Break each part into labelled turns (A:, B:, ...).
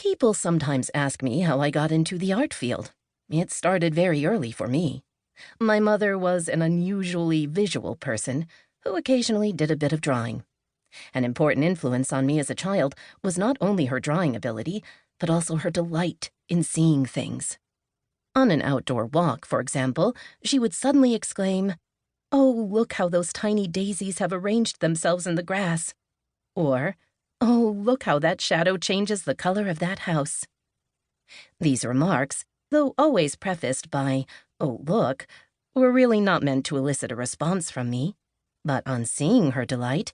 A: People sometimes ask me how I got into the art field. It started very early for me. My mother was an unusually visual person who occasionally did a bit of drawing. An important influence on me as a child was not only her drawing ability, but also her delight in seeing things. On an outdoor walk, for example, she would suddenly exclaim, "Oh, look how those tiny daisies have arranged themselves in the grass." Or, "Oh, look how that shadow changes the color of that house." These remarks, though always prefaced by, "Oh, look," were really not meant to elicit a response from me. But on seeing her delight,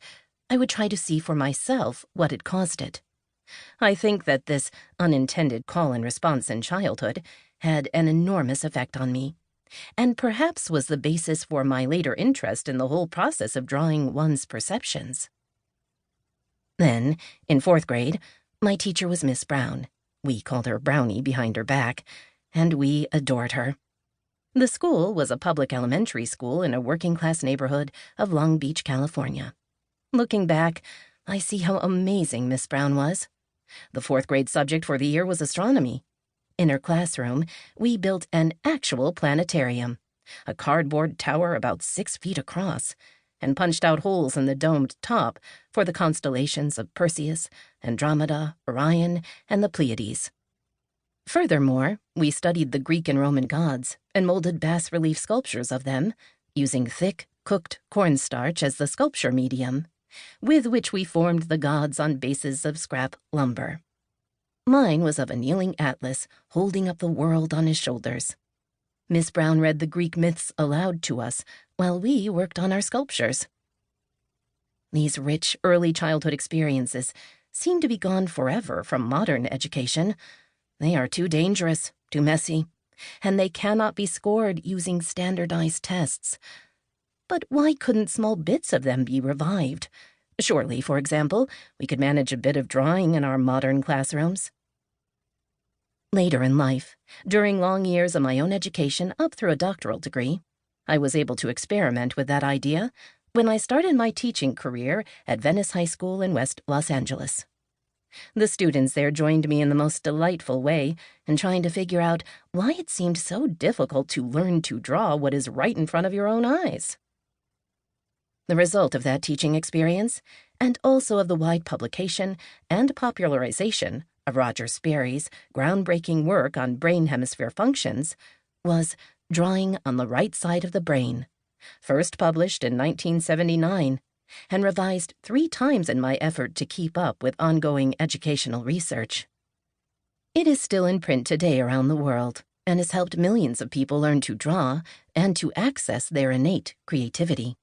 A: I would try to see for myself what had caused it. I think that this unintended call and response in childhood had an enormous effect on me, and perhaps was the basis for my later interest in the whole process of drawing one's perceptions. Then, in 4th grade, my teacher was Miss Brown. We called her Brownie behind her back, and we adored her. The school was a public elementary school in a working-class neighborhood of Long Beach, California. Looking back, I see how amazing Miss Brown was. The 4th grade subject for the year was astronomy. In her classroom, we built an actual planetarium, a cardboard tower about 6 feet across, and punched out holes in the domed top for the constellations of Perseus, Andromeda, Orion, and the Pleiades. Furthermore, we studied the Greek and Roman gods and molded bas-relief sculptures of them, using thick, cooked cornstarch as the sculpture medium, with which we formed the gods on bases of scrap lumber. Mine was of a kneeling Atlas holding up the world on his shoulders. Miss Brown read the Greek myths aloud to us while we worked on our sculptures. These rich early childhood experiences seem to be gone forever from modern education. They are too dangerous, too messy, and they cannot be scored using standardized tests. But why couldn't small bits of them be revived? Surely, for example, we could manage a bit of drawing in our modern classrooms. Later in life, during long years of my own education up through a doctoral degree, I was able to experiment with that idea when I started my teaching career at Venice High School in West Los Angeles. The students there joined me in the most delightful way in trying to figure out why it seemed so difficult to learn to draw what is right in front of your own eyes. The result of that teaching experience, and also of the wide publication and popularization of Roger Sperry's groundbreaking work on brain hemisphere functions, was Drawing on the Right Side of the Brain, first published in 1979, and revised 3 times in my effort to keep up with ongoing educational research. It is still in print today around the world, and has helped millions of people learn to draw and to access their innate creativity.